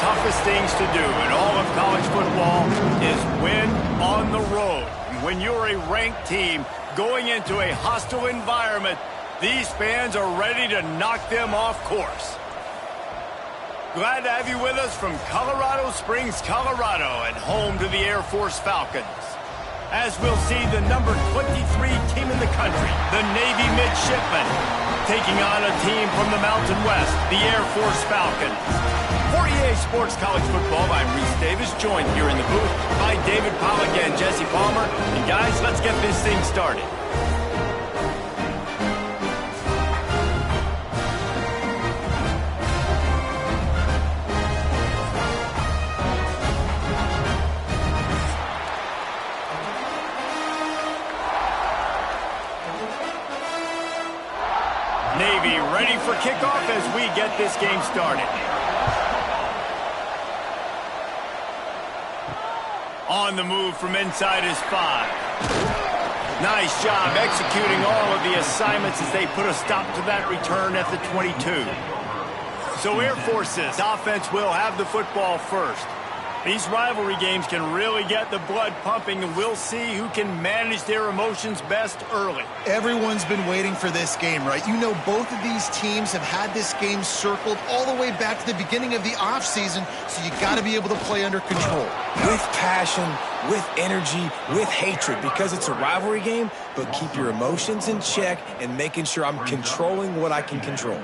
toughest things to do in all of college football is win on the road. When you're a ranked team going into a hostile environment, these fans are ready to knock them off course. Glad to have you with us from Colorado Springs, Colorado, and home to the Air Force Falcons. As we'll see the number 23 team in the country, the Navy Midshipmen, taking on a team from the Mountain West, the Air Force Falcons. For EA Sports College Football, I'm Reese Davis, joined here in the booth by David Pollack and Jesse Palmer. And guys, let's get this thing started. Navy ready for kickoff as we get this game started. On the move from inside is 5. Nice job executing all of the assignments as they put a stop to that return at the 22. So Air Force's offense will have the football first. These rivalry games can really get the blood pumping, and we'll see who can manage their emotions best early. Everyone's been waiting for this game, right? You know, both of these teams have had this game circled all the way back to the beginning of the offseason, so you got to be able to play under control. With passion, with energy, with hatred, because it's a rivalry game, but keep your emotions in check and making sure I'm controlling what I can control.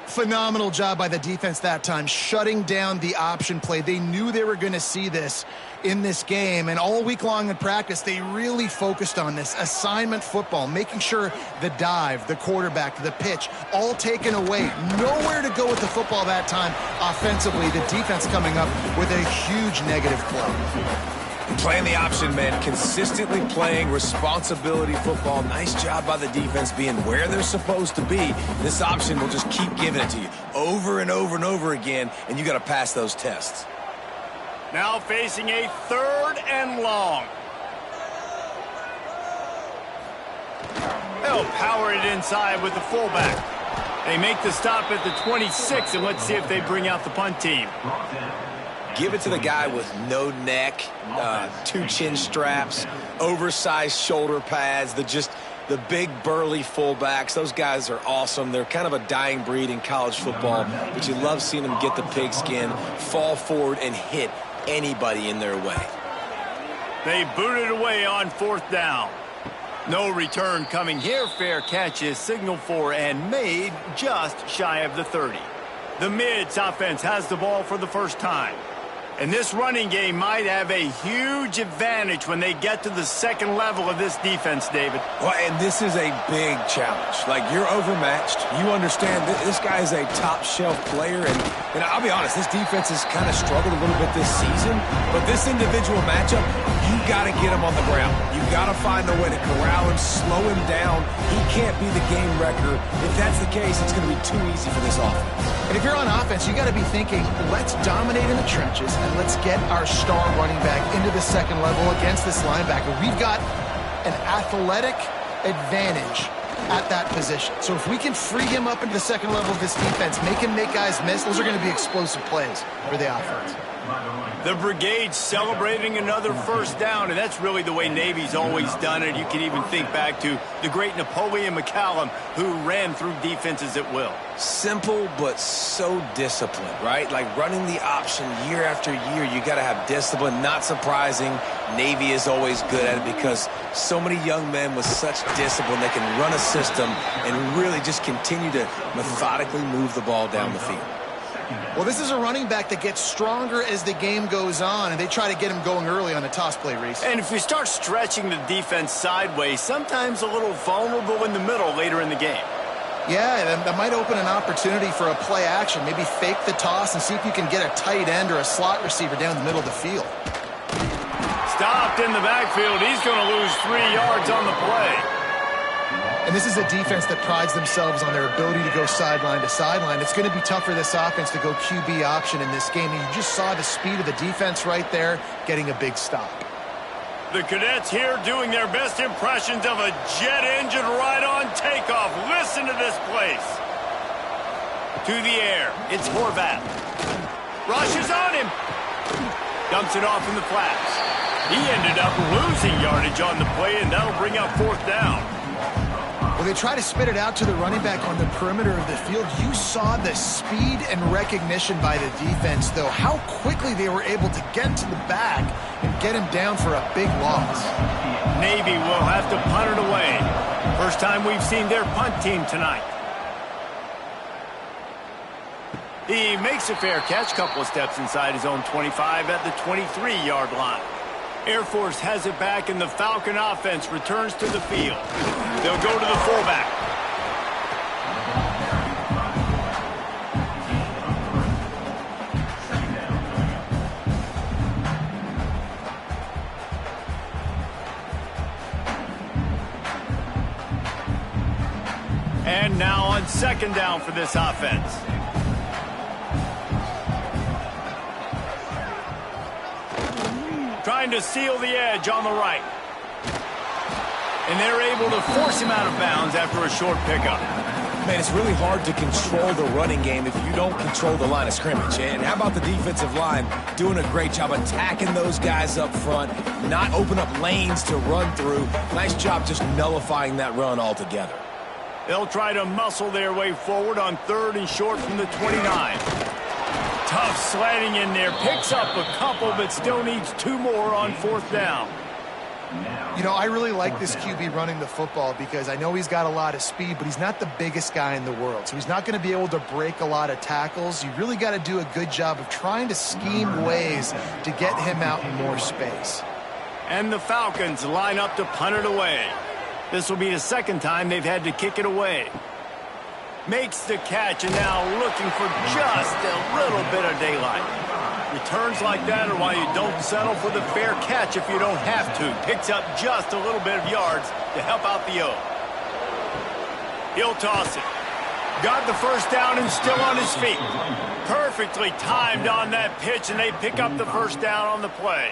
Phenomenal job by the defense that time, shutting down the option play. They knew they were going to see this in this game, and all week long in practice, they really focused on this assignment football, making sure the dive, the quarterback, the pitch, all taken away. Nowhere to go with the football that time offensively. The defense coming up with a huge negative play. Playing the option, man, consistently playing responsibility football. Nice job by the defense being where they're supposed to be. This option will just keep giving it to you over and over and over again, and you got to pass those tests. Now facing a 3rd and long. They'll power it inside with the fullback. They make the stop at the 26, and let's see if they bring out the punt team. Give it to the guy with no neck, 2 chin straps, oversized shoulder pads, the big burly fullbacks. Those guys are awesome. They're kind of a dying breed in college football, but you love seeing them get the pigskin, fall forward, and hit anybody in their way. They booted away on 4th down. No return coming here. Fair catch is signaled for and made just shy of the 30. The Mids offense has the ball for the first time. And this running game might have a huge advantage when they get to the second level of this defense, David. Well, and this is a big challenge. Like, you're overmatched. You understand this guy is a top-shelf player. And I'll be honest, this defense has kind of struggled a little bit this season. But this individual matchup, you got to get him on the ground. You got to find a way to corral him, slow him down. He can't be the game wrecker. If that's the case, it's going to be too easy for this offense. And if you're on offense, you got to be thinking, let's dominate in the trenches and let's get our star running back into the second level against this linebacker. We've got an athletic advantage at that position. So if we can free him up into the second level of this defense, make him make guys miss, those are going to be explosive plays for the offense. The brigade celebrating another first down, and that's really the way Navy's always done it. You can even think back to the great Napoleon McCallum, who ran through defenses at will. Simple, but so disciplined, right? Like running the option year after year, you got to have discipline. Not surprising, Navy is always good at it because so many young men with such discipline, they can run a system and really just continue to methodically move the ball down the field. Well, this is a running back that gets stronger as the game goes on, and they try to get him going early on the toss play, Reese. And if we start stretching the defense sideways, sometimes a little vulnerable in the middle later in the game. Yeah, that might open an opportunity for a play action. Maybe fake the toss and see if you can get a tight end or a slot receiver down the middle of the field. Stopped in the backfield. He's going to lose 3 yards on the play. And this is a defense that prides themselves on their ability to go sideline to sideline. It's going to be tough for this offense to go QB option in this game. And you just saw the speed of the defense right there, getting a big stop. The cadets here doing their best impressions of a jet engine right on takeoff. Listen to this place. To the air, it's Horvath. Rushes on him. Dumps it off in the flats. He ended up losing yardage on the play, and that'll bring up 4th down. Well, they try to spit it out to the running back on the perimeter of the field. You saw the speed and recognition by the defense, though, how quickly they were able to get to the back and get him down for a big loss. Navy will have to punt it away. First time we've seen their punt team tonight. He makes a fair catch, couple of steps inside his own 25 at the 23-yard line. Air Force has it back, and the Falcon offense returns to the field. They'll go to the fullback. And now on 2nd down for this offense. Trying to seal the edge on the right. And they're able to force him out of bounds after a short pickup. Man, it's really hard to control the running game if you don't control the line of scrimmage. And how about the defensive line doing a great job attacking those guys up front, not open up lanes to run through. Nice job just nullifying that run altogether. They'll try to muscle their way forward on 3rd and short from the 29. Tough sledding in there. Picks up a couple, but still needs 2 more on 4th down. You know, I really like this QB running the football because I know he's got a lot of speed, but he's not the biggest guy in the world. So he's not going to be able to break a lot of tackles. You really got to do a good job of trying to scheme ways to get him out in more space. And the Falcons line up to punt it away. This will be the 2nd time they've had to kick it away. Makes the catch, and now looking for just a little bit of daylight. Returns like that are why you don't settle for the fair catch if you don't have to. Picks up just a little bit of yards to help out the O. He'll toss it. Got the 1st down and still on his feet. Perfectly timed on that pitch, and they pick up the 1st down on the play.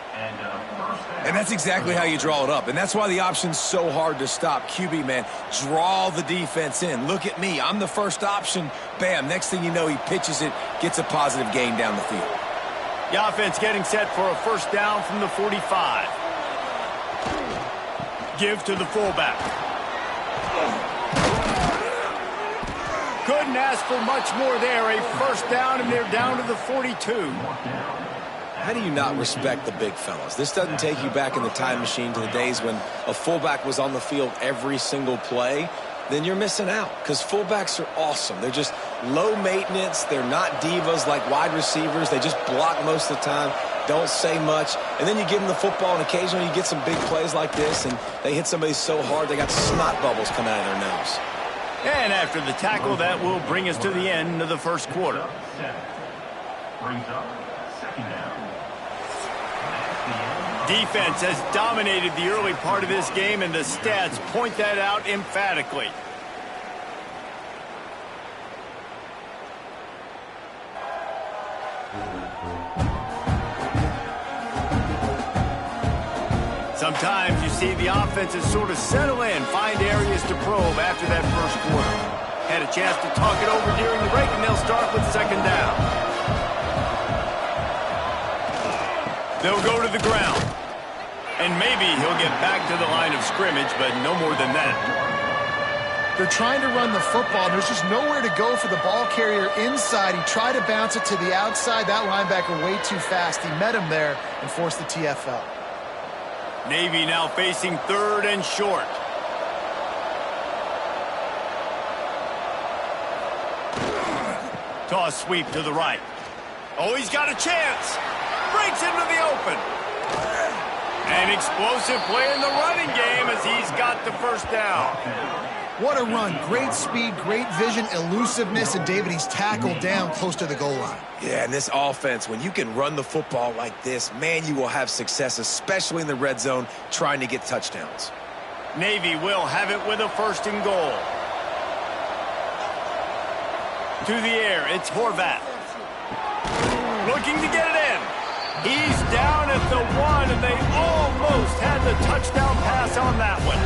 And that's exactly how you draw it up. And that's why the option's so hard to stop. QB, man, draw the defense in. Look at me. I'm the first option. Bam. Next thing you know, he pitches it, gets a positive gain down the field. The offense getting set for a 1st down from the 45. Give to the fullback. Couldn't ask for much more there. A 1st down, and they're down to the 42. How do you not respect the big fellas? This doesn't take you back in the time machine to the days when a fullback was on the field every single play. Then you're missing out because fullbacks are awesome. They're just low maintenance. They're not divas like wide receivers. They just block most of the time, don't say much. And then you give them the football, and occasionally you get some big plays like this, and they hit somebody so hard they got snot bubbles coming out of their nose. And after the tackle, that will bring us to the end of the 1st quarter. Brings up 2nd down. Defense has dominated the early part of this game, and the stats point that out emphatically. Sometimes you see the offenses sort of settle in, find areas to probe after that 1st quarter. Had a chance to talk it over during the break, and they'll start with 2nd down. They'll go to the ground. And maybe he'll get back to the line of scrimmage, but no more than that. They're trying to run the football, and there's just nowhere to go for the ball carrier inside. He tried to bounce it to the outside. That linebacker way too fast. He met him there and forced the TFL. Navy now facing 3rd and short. Toss sweep to the right. Oh, he's got a chance. Breaks into the open. An explosive play in the running game as he's got the 1st down. What a run. Great speed, great vision, elusiveness, and David, he's tackled down close to the goal line. Yeah, and this offense, when you can run the football like this, man, you will have success, especially in the red zone, trying to get touchdowns. Navy will have it with a 1st and goal. To the air, it's Horvath. Looking to get it in. He's down at the 1, and they almost had the touchdown pass on that one.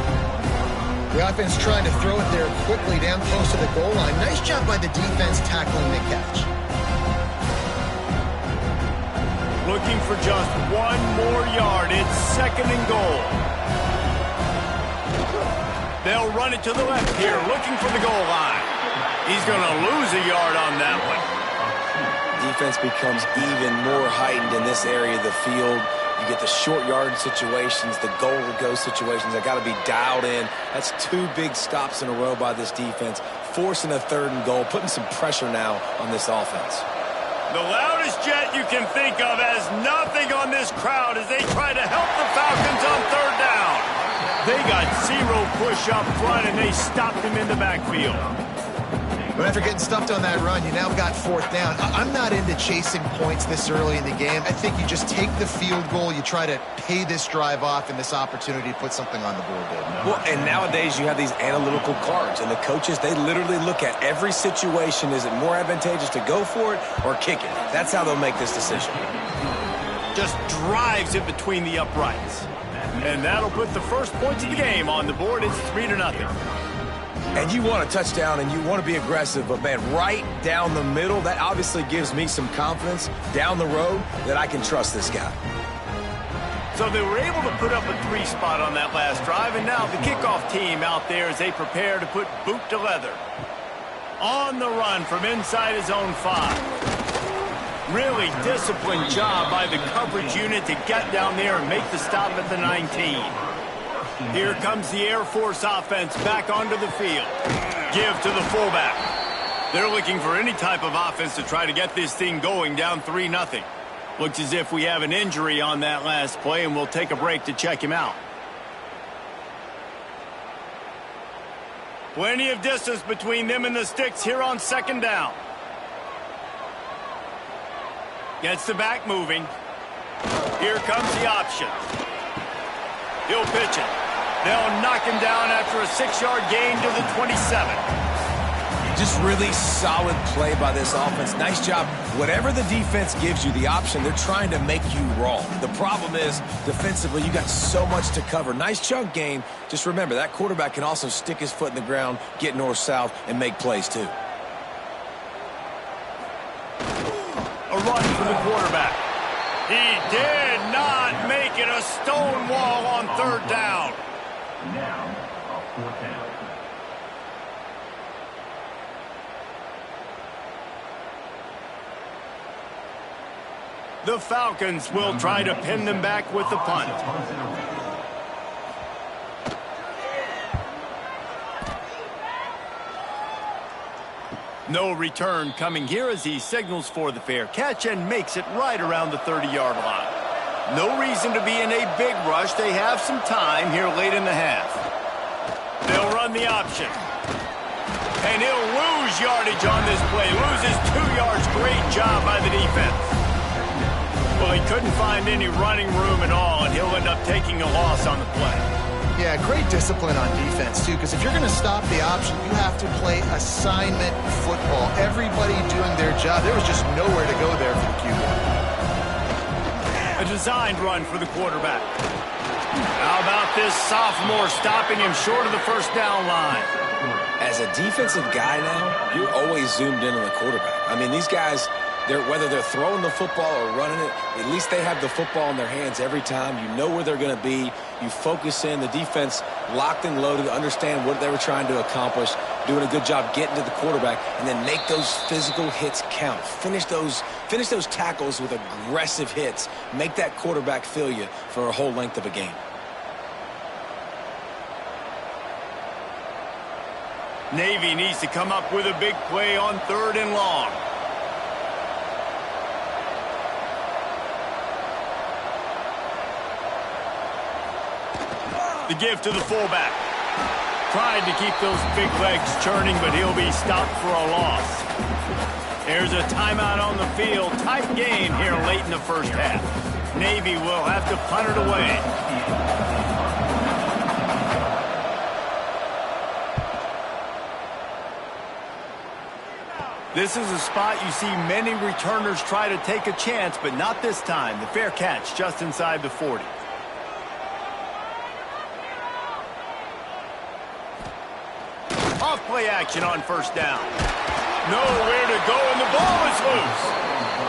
The offense trying to throw it there quickly down close to the goal line. Nice job by the defense tackling the catch. looking for just one more yard. It's 2nd and goal. They'll run it to the left here, looking for the goal line. He's going to lose a yard on that one. Defense becomes even more heightened in this area of the field. You get the short yard situations, the goal-to-go situations. They got to be dialed in. That's 2 big stops in a row by this defense, forcing a 3rd and goal, putting some pressure now on this offense. The loudest jet you can think of has nothing on this crowd as they try to help the Falcons on 3rd down. They got 0 push up front, and they stopped him in the backfield. But after getting stuffed on that run, you now got 4th down. I'm not into chasing points this early in the game. I think you just take the field goal, you try to pay this drive off, and this opportunity to put something on the board, Dave. Well, and nowadays you have these analytical cards, and the coaches, they literally look at every situation. Is it more advantageous to go for it or kick it? That's how they'll make this decision. Just drives it between the uprights. And that'll put the first points of the game on the board. It's 3-0. And you want a touchdown, and you want to be aggressive, but, man, right down the middle, that obviously gives me some confidence down the road that I can trust this guy. So they were able to put up a 3 spot on that last drive, and now the kickoff team out there as they prepare to put boot to leather. On the run from inside his own 5. Really disciplined job by the coverage unit to get down there and make the stop at the 19. Here comes the Air Force offense back onto the field. Give to the fullback. They're looking for any type of offense to try to get this thing going down 3-0. Looks as if we have an injury on that last play, and we'll take a break to check him out. Plenty of distance between them and the sticks here on 2nd down. Gets the back moving. Here comes the option. He'll pitch it. They'll knock him down after a 6-yard gain to the 27. Just really solid play by this offense. Nice job. Whatever the defense gives you the option, they're trying to make you wrong. The problem is, defensively, you got so much to cover. Nice chunk gain. Just remember, that quarterback can also stick his foot in the ground, get north-south, and make plays too. A run for the quarterback. He did not make it. A stone wall on 3rd down. Now, a 4th down. The Falcons will try to pin them back with the punt. No return coming here as he signals for the fair catch and makes it right around the 30-yard line. No reason to be in a big rush. They have some time here late in the half. They'll run the option. And he'll lose yardage on this play. Loses 2 yards. Great job by the defense. Well, he couldn't find any running room at all, and he'll end up taking a loss on the play. Yeah, great discipline on defense, too, because if you're going to stop the option, you have to play assignment football. Everybody doing their job. There was just nowhere to go there for the QB. A designed run for the quarterback. How about this sophomore stopping him short of the 1st down line? As a defensive guy now, you're always zoomed in on the quarterback. I mean, these guys, whether they're throwing the football or running it, at least they have the football in their hands every time. You know where they're going to be. You focus in. The defense locked and loaded, understand what they were trying to accomplish, doing a good job getting to the quarterback, and then make those physical hits count. Finish those tackles with aggressive hits. Make that quarterback feel you for a whole length of a game. Navy needs to come up with a big play on 3rd and long. The give to the fullback. Tried to keep those big legs churning, but he'll be stopped for a loss. There's a timeout on the field. Tight game here late in the 1st half. Navy will have to punt it away. This is a spot you see many returners try to take a chance, but not this time. The fair catch just inside the 40. Off play action on 1st down. Nowhere to go, and the ball is loose.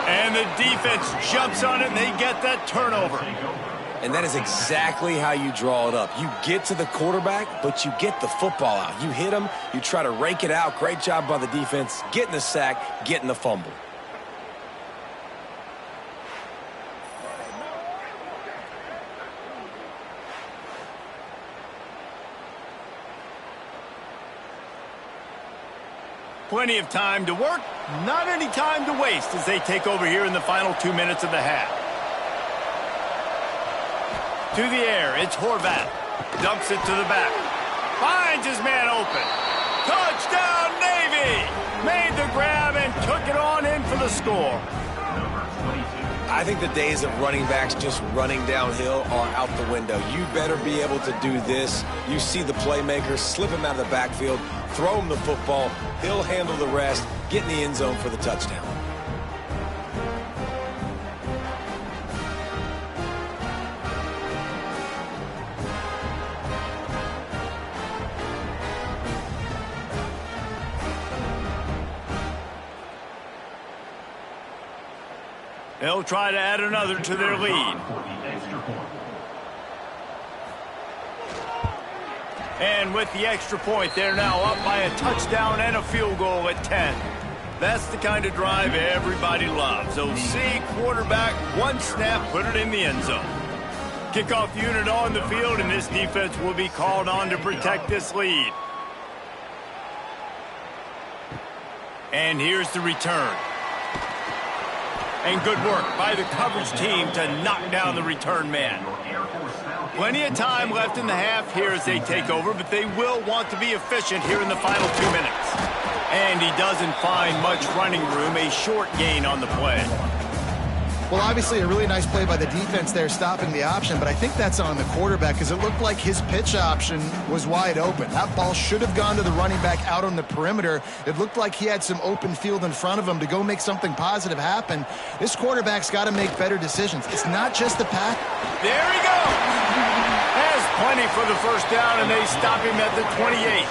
And the defense jumps on it, and they get that turnover. And that is exactly how you draw it up. You get to the quarterback, but you get the football out. You hit him, you try to rake it out. Great job by the defense, getting the sack, getting the fumble. Plenty of time to work, not any time to waste as they take over here in the final 2 minutes of the half. To the air, it's Horvath. Dumps it to the back. Finds his man open. Touchdown, Navy! Made the grab and took it on in for the score. I think the days of running backs just running downhill are out the window. You better be able to do this. You see the playmaker, slip him out of the backfield, throw him the football. He'll handle the rest, get in the end zone for the touchdown. They'll try to add another to their lead. And with the extra point, they're now up by a touchdown and a field goal at 10. That's the kind of drive everybody loves. OC, quarterback, one snap, put it in the end zone. Kickoff unit on the field, and this defense will be called on to protect this lead. And here's the return. And good work by the coverage team to knock down the return man. Plenty of time left in the half here as they take over, but they will want to be efficient here in the final 2 minutes. And he doesn't find much running room, a short gain on the play. Well, obviously a really nice play by the defense there stopping the option, but I think that's on the quarterback because it looked like his pitch option was wide open. That ball should have gone to the running back out on the perimeter. It looked like he had some open field in front of him to go make something positive happen. This quarterback's got to make better decisions. It's not just the pass. There he goes! Has plenty for the first down, and they stop him at the 28.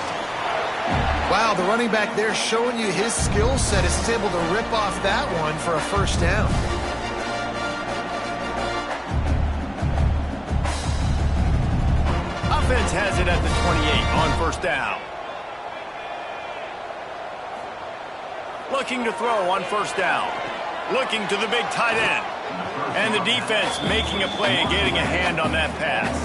Wow, the running back there showing you his skill set is able to rip off that one for a first down. Offense has it at the 28 on first down. Looking to throw on first down. Looking to the big tight end. And the defense making a play and getting a hand on that pass.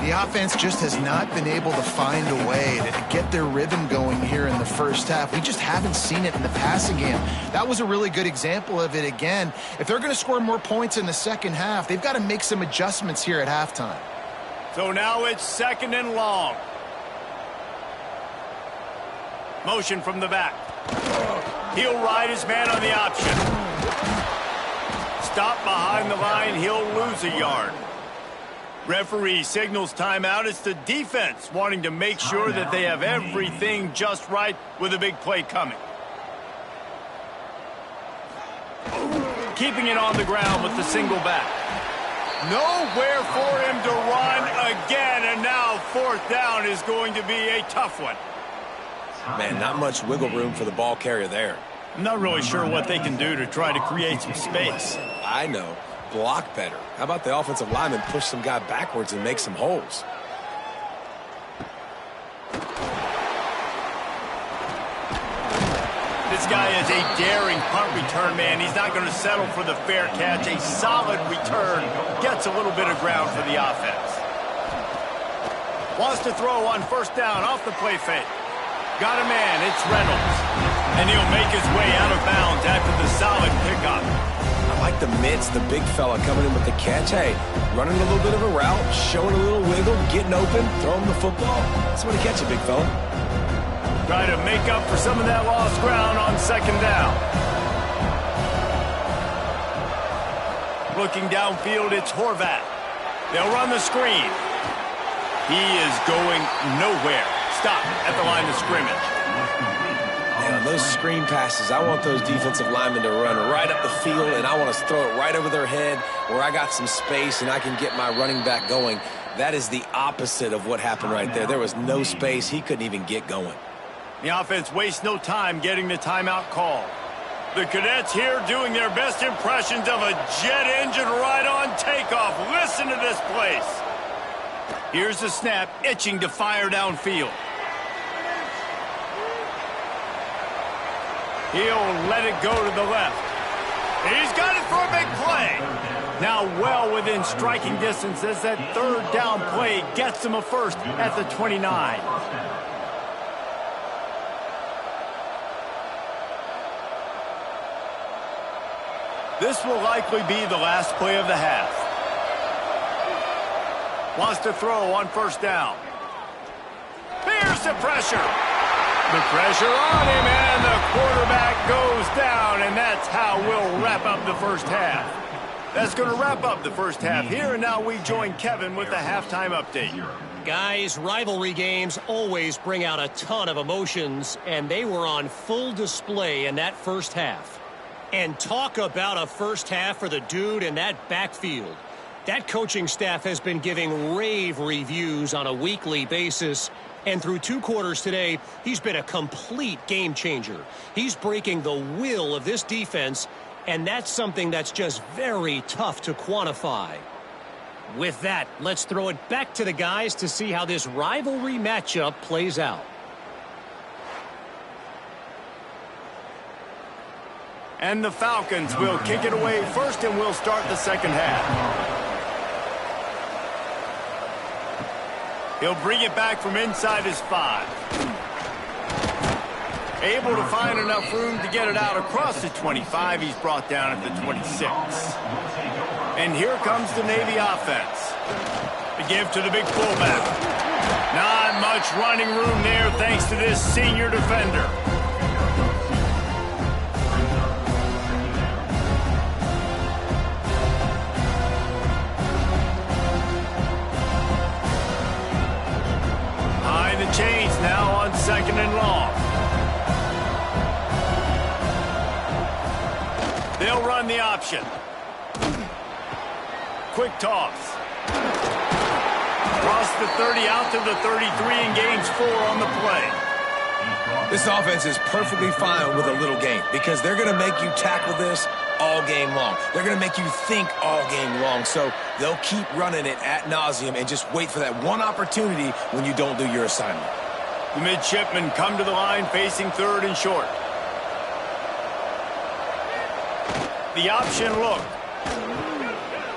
The offense just has not been able to find a way to get their rhythm going here in the first half. We just haven't seen it in the passing game. That was a really good example of it again. If they're going to score more points in the second half, they've got to make some adjustments here at halftime. So now it's second and long. Motion from the back. He'll ride his man on the option. Stop behind the line. He'll lose a yard. Referee signals timeout. It's the defense wanting to make sure that they have everything just right with a big play coming. Keeping it on the ground with the single back. Nowhere for him to run again, and now fourth down is going to be a tough one. Man, not much wiggle room for the ball carrier there. I'm not really sure what they can do to try to create some space. I know. Block better. How about the offensive lineman push some guy backwards and make some holes? This guy is a daring punt return man. He's not going to settle for the fair catch. A solid return gets a little bit of ground for the offense. Wants to throw on first down off the play fake. Got a man. It's Reynolds. And he'll make his way out of bounds after the solid pickup. I like the mitts, the big fella coming in with the catch. Hey, running a little bit of a route, showing a little wiggle, getting open, throwing the football. That's what he catch it, big fella. Try to make up for some of that lost ground on second down. Looking downfield, it's Horvath. They'll run the screen. He is going nowhere. Stop at the line of scrimmage. Man, on those screen passes, I want those defensive linemen to run right up the field, and I want to throw it right over their head where I got some space and I can get my running back going. That is the opposite of what happened right there. There was no space. He couldn't even get going. The offense wastes no time getting the timeout call. The Cadets here doing their best impressions of a jet engine right on takeoff. Listen to this place. Here's the snap, itching to fire downfield. He'll let it go to the left. He's got it for a big play. Now well within striking distance as that third down play gets him a first at the 29. This will likely be the last play of the half. Wants to throw on first down. Here's the pressure. The pressure on him, and the quarterback goes down, and that's how we'll wrap up the first half. That's going to wrap up the first half here, and now we join Kevin with the halftime update. Guys, rivalry games always bring out a ton of emotions, and they were on full display in that first half. And talk about a first half for the dude in that backfield. That coaching staff has been giving rave reviews on a weekly basis. And through 2 quarters today, he's been a complete game changer. He's breaking the will of this defense, and that's something that's just very tough to quantify. With that, let's throw it back to the guys to see how this rivalry matchup plays out. And the Falcons will kick it away first, and we'll start the second half. He'll bring it back from inside his 5. Able to find enough room to get it out across the 25. He's brought down at the 26. And here comes the Navy offense. The give to the big fullback. Not much running room there thanks to this senior defender. Chains now on second and long. They'll run the option. Quick toss. Across the 30 out to the 33 and gains 4 on the play. This offense is perfectly fine with a little game because they're going to make you tackle this all game long. They're going to make you think all game long. So they'll keep running it ad nauseum and just wait for that one opportunity when you don't do your assignment. The midshipmen come to the line facing third and short. The option look.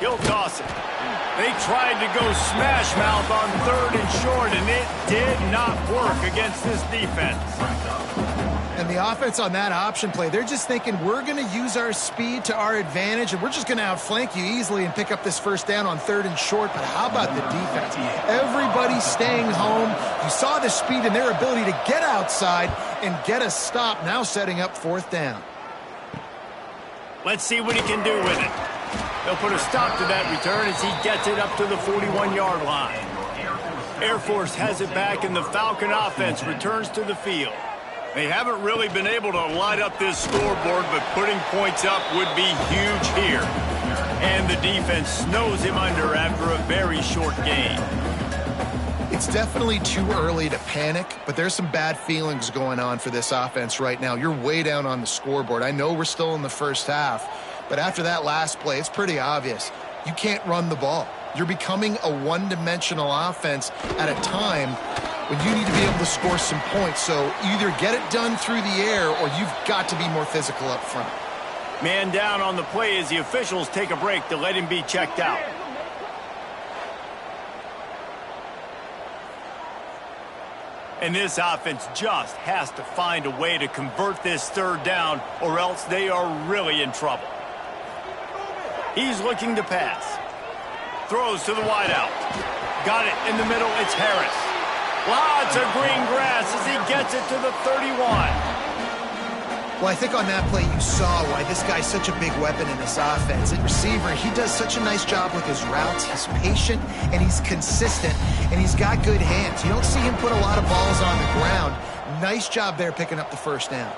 He'll toss it. They tried to go smash mouth on third and short, and it did not work against this defense. And the offense on that option play, they're just thinking we're going to use our speed to our advantage, and we're just going to outflank you easily and pick up this first down on third and short. But how about the defense? Everybody's staying home. You saw the speed and their ability to get outside and get a stop, now setting up fourth down. Let's see what he can do with it. They'll put a stop to that return as he gets it up to the 41-yard line. Air Force has it back, and the Falcon offense returns to the field. They haven't really been able to light up this scoreboard, but putting points up would be huge here. And the defense snows him under after a very short game. It's definitely too early to panic, but there's some bad feelings going on for this offense right now. You're way down on the scoreboard. I know we're still in the first half, but after that last play, it's pretty obvious. You can't run the ball. You're becoming a one-dimensional offense at a time when you need to be able to score some points. So either get it done through the air or you've got to be more physical up front. Man down on the play as the officials take a break to let him be checked out. And this offense just has to find a way to convert this third down, or else they are really in trouble. He's looking to pass. Throws to the wideout. Got it in the middle. It's Harris. Lots of green grass as he gets it to the 31. Well, I think on that play you saw why this guy's such a big weapon in this offense. At receiver, he does such a nice job with his routes. He's patient, and he's consistent, and he's got good hands. You don't see him put a lot of balls on the ground. Nice job there picking up the first down.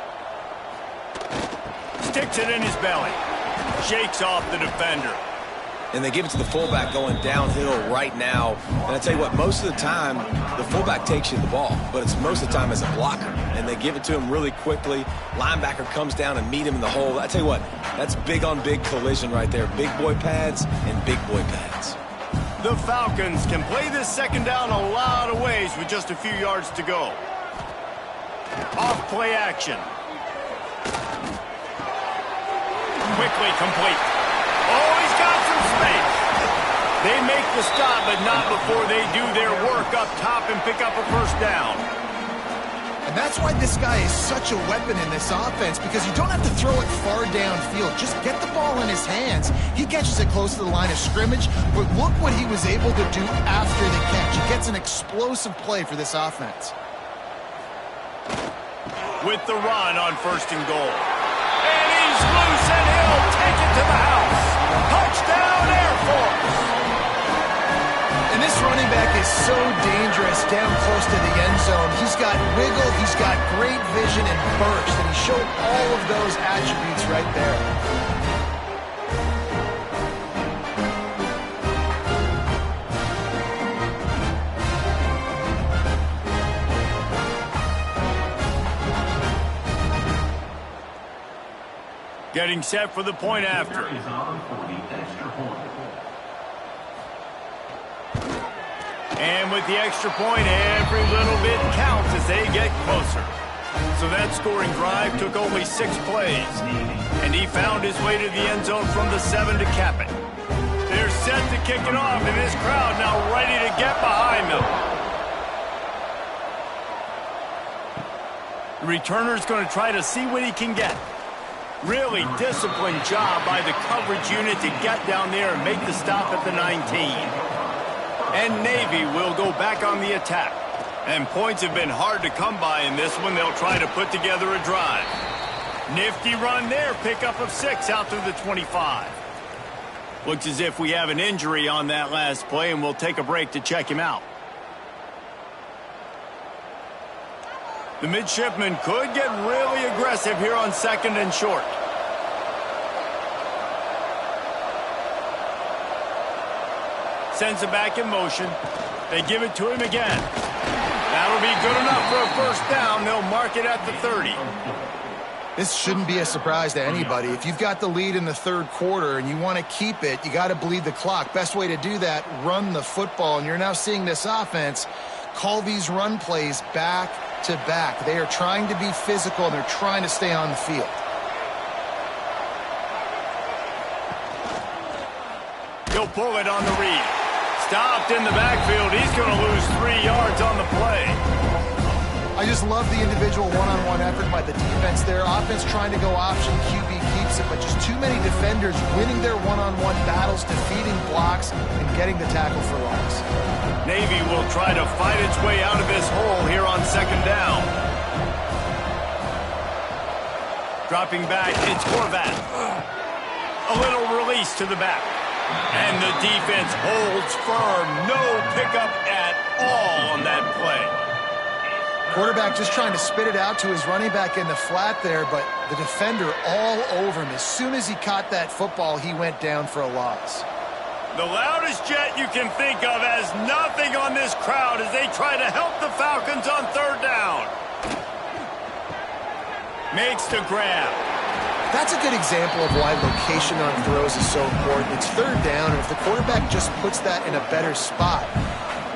Sticks it in his belly. Shakes off the defender. and they give it to the fullback going downhill right now. And I tell you what, most of the time, the fullback takes you the ball, but it's most of the time as a blocker. And they give it to him really quickly. Linebacker comes down and meet him in the hole. I tell you what, that's big-on-big collision right there. Big boy pads and big boy pads. The Falcons can play this second down a lot of ways with just a few yards to go. Off play action. Quickly complete. Oh, he's got some space. They make the stop, but not before they do their work up top and pick up a first down. And that's why this guy is such a weapon in this offense, because you don't have to throw it far downfield. Just get the ball in his hands. He catches it close to the line of scrimmage, but look what he was able to do after the catch. He gets an explosive play for this offense. With the run on 1st and goal. And he's loose, and he'll take it to the house. Touchdown, Air Force. And this running back is so dangerous down close to the end zone. He's got wiggle, he's got great vision and burst, and he showed all of those attributes right there. Getting set for the point after. Is on for the extra point. And with the extra point, every little bit counts as they get closer. So that scoring drive took only 6 plays. And he found his way to the end zone from the 7 to cap it. They're set to kick it off, and this crowd now ready to get behind them. The returner's going to try to see what he can get. Really disciplined job by the coverage unit to get down there and make the stop at the 19. And Navy will go back on the attack. And points have been hard to come by in this one. They'll try to put together a drive. Nifty run there, pickup of 6 out to the 25. Looks as if we have an injury on that last play, and we'll take a break to check him out. The midshipman could get really aggressive here on 2nd and short. Sends it back in motion. They give it to him again. That'll be good enough for a first down. They'll mark it at the 30. This shouldn't be a surprise to anybody. If you've got the lead in the 3rd quarter and you want to keep it, you got to bleed the clock. Best way to do that, run the football. And you're now seeing this offense call these run plays back to back. They are trying to be physical, and they're trying to stay on the field. He'll pull it on the read. Stopped in the backfield. He's going to lose 3 yards on the play. I just love the individual one-on-one effort by the defense there. Offense trying to go option, QB keeps it, but just too many defenders winning their one-on-one battles, defeating blocks, and getting the tackle for loss. Navy will try to fight its way out of this hole here on 2nd down. Dropping back, it's Horvat. A little release to the back. And the defense holds firm. No pickup at all on that play. Quarterback just trying to spit it out to his running back in the flat there, but the defender all over him. As soon as he caught that football, he went down for a loss. The loudest jet you can think of has nothing on this crowd as they try to help the Falcons on 3rd down. Makes the grab. That's a good example of why location on throws is so important. It's 3rd down, and if the quarterback just puts that in a better spot,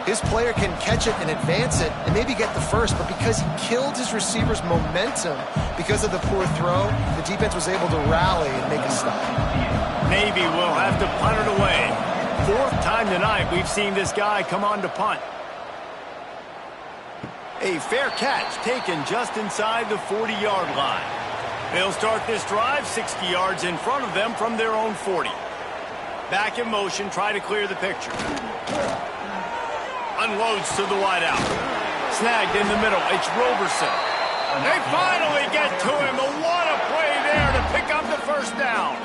his player can catch it and advance it and maybe get the first, but because he killed his receiver's momentum because of the poor throw, the defense was able to rally and make a stop. Navy will have to punt it away. 4th time tonight we've seen this guy come on to punt. A fair catch taken just inside the 40-yard line. They'll start this drive 60 yards in front of them from their own 40. Back in motion, try to clear the picture. Unloads to the wideout. Snagged in the middle. It's Roberson. They finally get to him. What a play there to pick up the first down.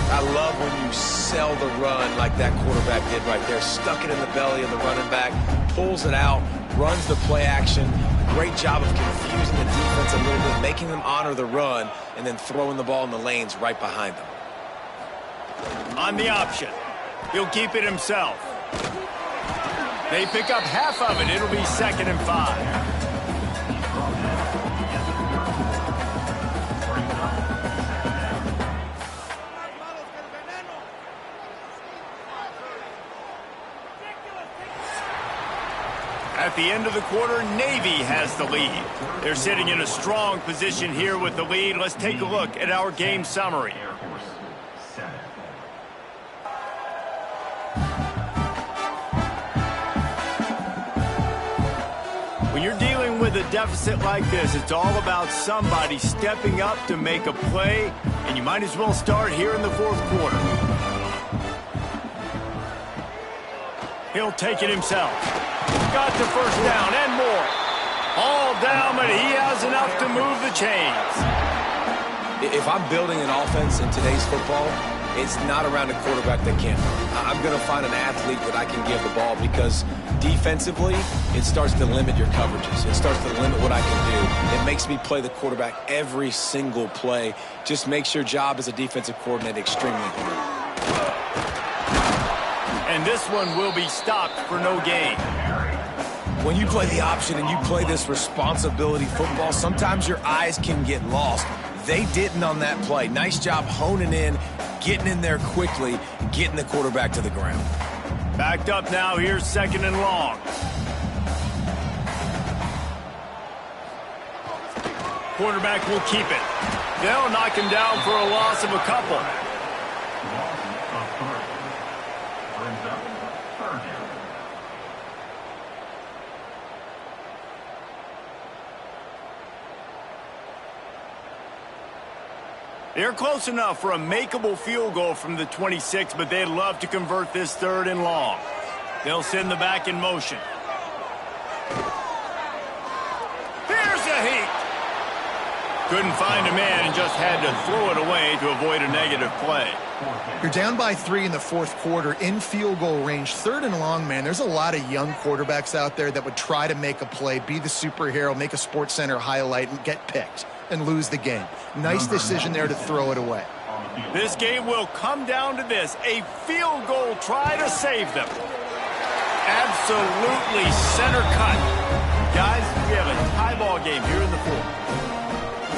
I love when you sell the run like that quarterback did right there. Stuck it in the belly of the running back, pulls it out, runs the play action. Great job of confusing the defense a little bit, making them honor the run, and then throwing the ball in the lanes right behind them. On the option. He'll keep it himself. They pick up half of it. It'll be 2nd and 5. At the end of the quarter, Navy has the lead. They're sitting in a strong position here with the lead. Let's take a look at our game summary. Air Force CF26. When you're dealing with a deficit like this, it's all about somebody stepping up to make a play, and you might as well start here in the 4th quarter. He'll take it himself. Got the first down and more. All down, but he has enough to move the chains. If I'm building an offense in today's football, it's not around a quarterback that can't run. I'm going to find an athlete that I can give the ball because defensively, it starts to limit your coverages. It starts to limit what I can do. It makes me play the quarterback every single play. Just makes your job as a defensive coordinator extremely hard. And this one will be stopped for no gain. When you play the option and you play this responsibility football, sometimes your eyes can get lost. They didn't on that play. Nice job honing in, getting in there quickly, getting the quarterback to the ground. Backed up now. Here's 2nd and long. Quarterback will keep it. They'll knock him down for a loss of a couple. They're close enough for a makeable field goal from the 26, but they'd love to convert this 3rd and long. They'll send the back in motion. Here's a heat. Couldn't find a man and just had to throw it away to avoid a negative play. You're down by 3 in the 4th quarter in field goal range. 3rd and long, man. There's a lot of young quarterbacks out there that would try to make a play, be the superhero, make a Sports Center highlight, and get picked and lose the game. Nice decision there to throw it away. This game will come down to this. A field goal try to save them. Absolutely center cut. Guys, we have a tie ball game here in the 4th.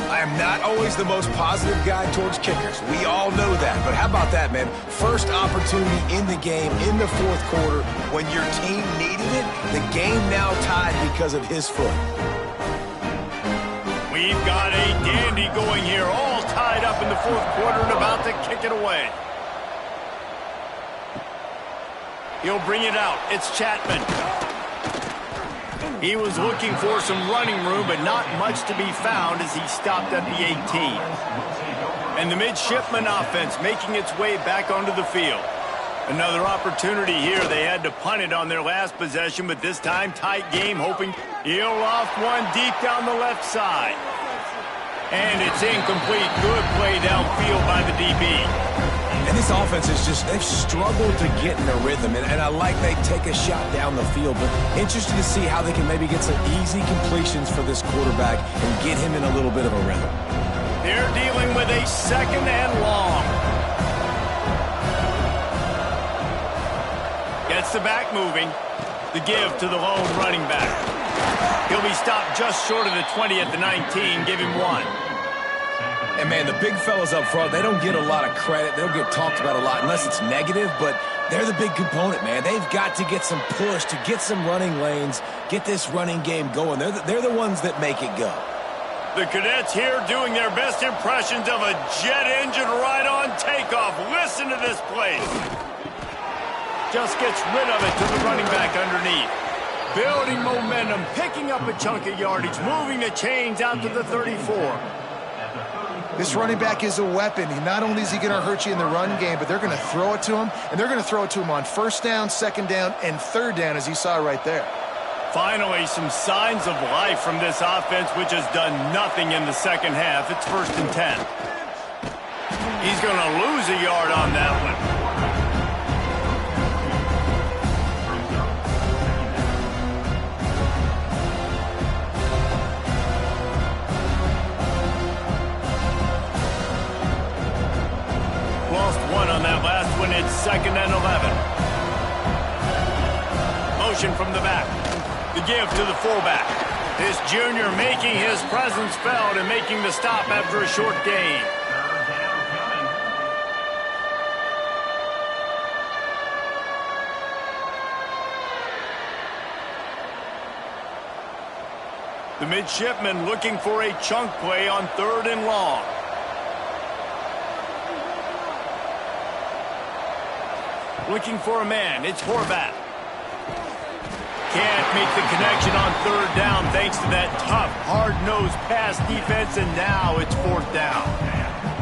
I am not always the most positive guy towards kickers. We all know that. But how about that, man? First opportunity in the game, in the 4th quarter, when your team needed it, the game now tied because of his foot. We've got a dandy going here, all tied up in the 4th quarter and about to kick it away. He'll bring it out. It's Chapman. He was looking for some running room, but not much to be found as he stopped at the 18. And the midshipman offense making its way back onto the field. Another opportunity here. They had to punt it on their last possession, but this time tight game, hoping he'll loft one deep down the left side. And it's incomplete. Good play downfield by the DB. And this offense is just, they've struggled to get in a rhythm. And I like they take a shot down the field, but interested to see how they can maybe get some easy completions for this quarterback and get him in a little bit of a rhythm. They're dealing with a 2nd and long. Gets the back moving. The give to the lone running back. He'll be stopped just short of the 20 at the 19. Give him 1. And, man, the big fellas up front, they don't get a lot of credit. They don't get talked about a lot unless it's negative, but they're the big component, man. They've got to get some push, to get some running lanes, get this running game going. They're the ones that make it go. The cadets here doing their best impressions of a jet engine right on takeoff. Listen to this play. Just gets rid of it to the running back underneath. Building momentum, picking up a chunk of yardage, moving the chains out to the 34. This running back is a weapon. Not only is he going to hurt you in the run game, but they're going to throw it to him, and they're going to throw it to him on 1st down, 2nd down, and 3rd down, as you saw right there. Finally, some signs of life from this offense, which has done nothing in the 2nd half. It's 1st and 10. He's going to lose a yard on that one. Lost 1 on that last when it's 2nd and 11. Motion from the back. The give to the fullback. This junior making his presence felt and making the stop after a short gain. The midshipman looking for a chunk play on 3rd and long. Looking for a man. It's Horvath. Can't make the connection on 3rd down thanks to that tough, hard-nosed pass defense, and now it's 4th down.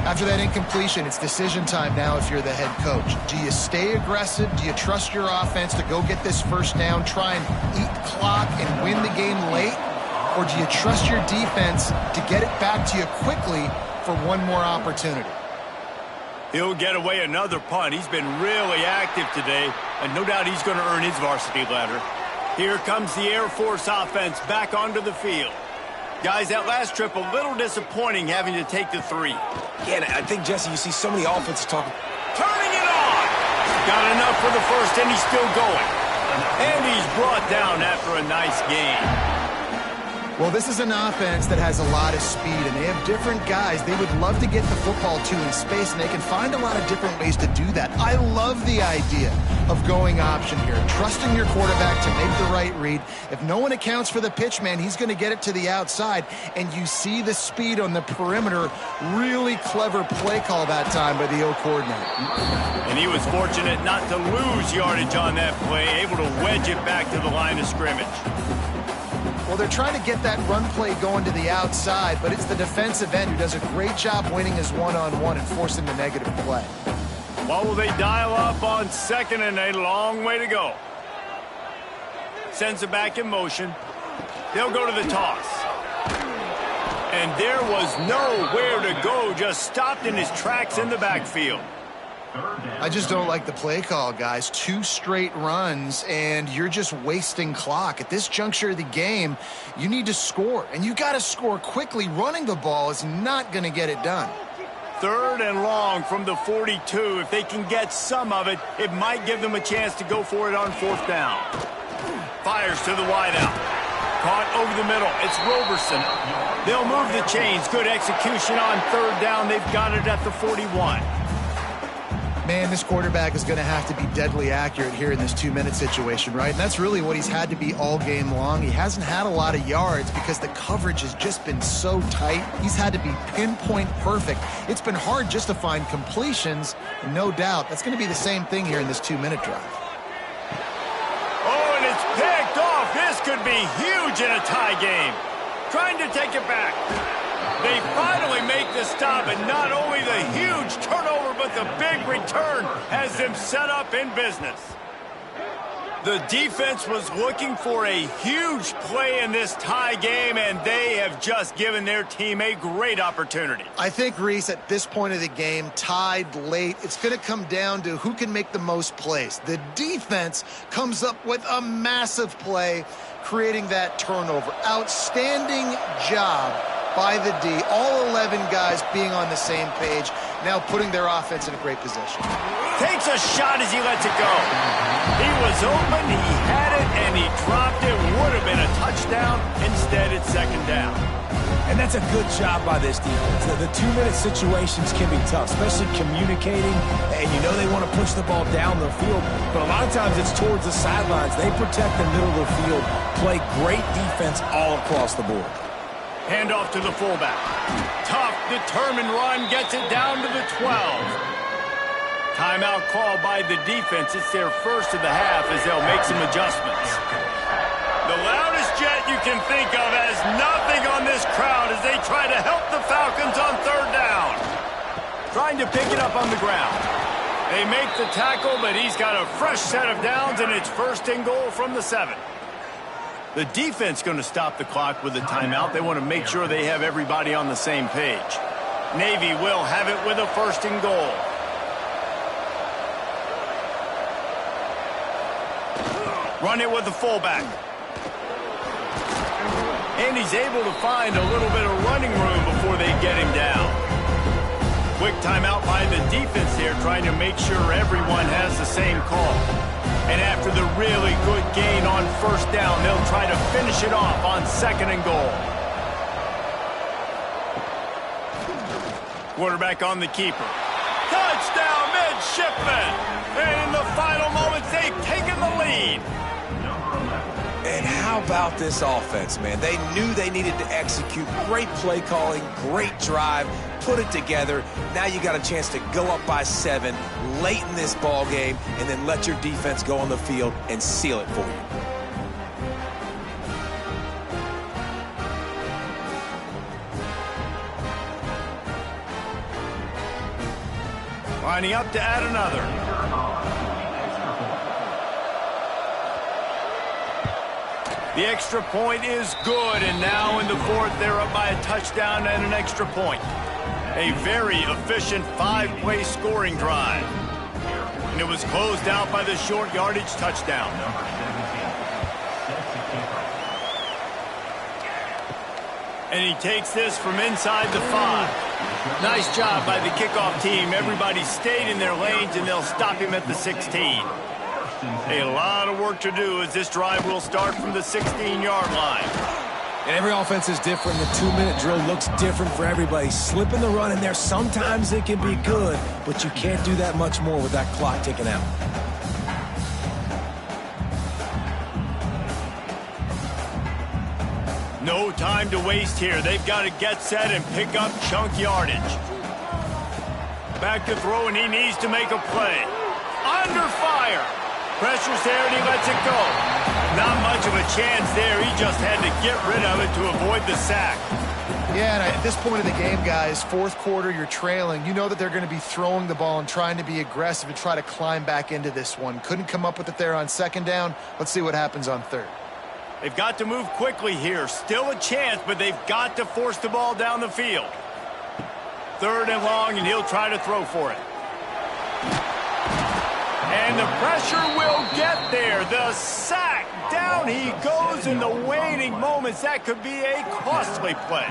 After that incompletion, it's decision time now if you're the head coach. Do you stay aggressive? Do you trust your offense to go get this 1st down, try and eat clock and win the game late? Or do you trust your defense to get it back to you quickly for one more opportunity? He'll get away another punt. He's been really active today, and no doubt he's going to earn his varsity letter. Here comes the Air Force offense back onto the field. Guys, that last trip a little disappointing having to take the 3. Yeah, I think, Jesse, you see so many offenses talking. Turning it on! Got enough for the 1st, and he's still going. And he's brought down after a nice gain. Well, this is an offense that has a lot of speed, and they have different guys they would love to get the football to in space, and they can find a lot of different ways to do that. I love the idea of going option here, trusting your quarterback to make the right read. If no one accounts for the pitch man, he's going to get it to the outside, and you see the speed on the perimeter. Really clever play call that time by the O coordinator. And he was fortunate not to lose yardage on that play, able to wedge it back to the line of scrimmage. Well, they're trying to get that run play going to the outside, but it's the defensive end who does a great job winning his one-on-one and forcing the negative play. What will they dial up on 2nd and a long way to go? Sends it back in motion. They'll go to the toss. And there was nowhere to go, just stopped in his tracks in the backfield. I just don't like the play call, guys. 2 straight runs, and you're just wasting clock. At this juncture of the game, you need to score, and you got to score quickly. Running the ball is not going to get it done. 3rd and long from the 42. If they can get some of it, it might give them a chance to go for it on 4th down. Fires to the wideout. Caught over the middle. It's Roberson. They'll move the chains. Good execution on 3rd down. They've got it at the 41. Man, this quarterback is going to have to be deadly accurate here in this 2-minute situation, right? And that's really what he's had to be all game long. He hasn't had a lot of yards because the coverage has just been so tight. He's had to be pinpoint perfect. It's been hard just to find completions, and no doubt that's going to be the same thing here in this 2-minute drive. Oh, and it's picked off. This could be huge in a tie game. Trying to take it back. They finally make the stop, and not only the huge turnover, but the big return has them set up in business. The defense was looking for a huge play in this tie game, and they have just given their team a great opportunity. I think, Reese, at this point of the game, tied late, it's going to come down to who can make the most plays. The defense comes up with a massive play, creating that turnover. Outstanding job by the D. All 11 guys being on the same page, now putting their offense in a great position. Takes a shot as he lets it go. He was open, he had it, and he dropped it. Would have been a touchdown. Instead, it's 2nd down. And that's a good job by this defense. The 2-minute situations can be tough, especially communicating, and you know they want to push the ball down the field, but a lot of times it's towards the sidelines. They protect the middle of the field, play great defense all across the board. Handoff to the fullback. Tough, determined run, gets it down to the 12. Timeout call by the defense. It's their first of the half as they'll make some adjustments. The loudest jet you can think of has nothing on this crowd as they try to help the Falcons on 3rd down. Trying to pick it up on the ground. They make the tackle, but he's got a fresh set of downs, and it's 1st and goal from the 7. The defense going to stop the clock with a timeout. They want to make sure they have everybody on the same page. Navy will have it with a 1st and goal. Run it with the fullback. And he's able to find a little bit of running room before they get him down. Quick timeout by the defense here, trying to make sure everyone has the same call. And after the really good gain on first down, they'll try to finish it off on second and goal. Quarterback on the keeper. Touchdown, midshipmen! And in the final moments, they've taken the lead. And how about this offense, man? They knew they needed to execute. Great play calling, great drive, put it together. Now you got a chance to go up by 7 late in this ball game and then let your defense go on the field and seal it for you. Lining up to add another. The extra point is good, and now in the fourth, they're up by a touchdown and an extra point. A very efficient 5-play scoring drive. And it was closed out by the short yardage touchdown. And he takes this from inside the 5. Nice job by the kickoff team. Everybody stayed in their lanes, and they'll stop him at the 16. A lot of work to do as this drive will start from the 16-yard line. And every offense is different. The 2-minute drill looks different for everybody. Slipping the run in there, sometimes it can be good, but you can't do that much more with that clock ticking out. No time to waste here. They've got to get set and pick up chunk yardage. Back to throw, and he needs to make a play. Under fire. Pressure's there, and he lets it go. Not much of a chance there. He just had to get rid of it to avoid the sack. Yeah, and at this point of the game, guys, fourth quarter, you're trailing. You know that they're going to be throwing the ball and trying to be aggressive and try to climb back into this one. Couldn't come up with it there on second down. Let's see what happens on third. They've got to move quickly here. Still a chance, but they've got to force the ball down the field. Third and long, and he'll try to throw for it. And the pressure will get there. The sack. Down he goes in the waiting moments. That could be a costly play.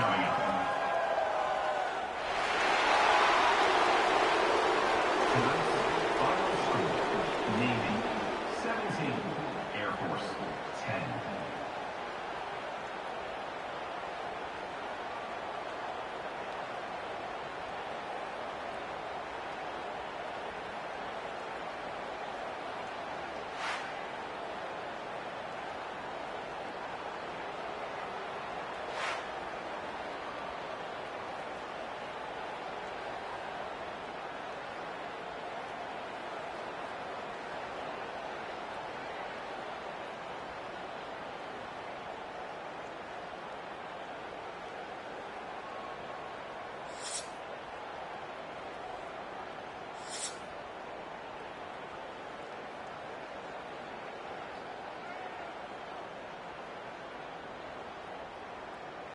Navy 17, Air Force 10.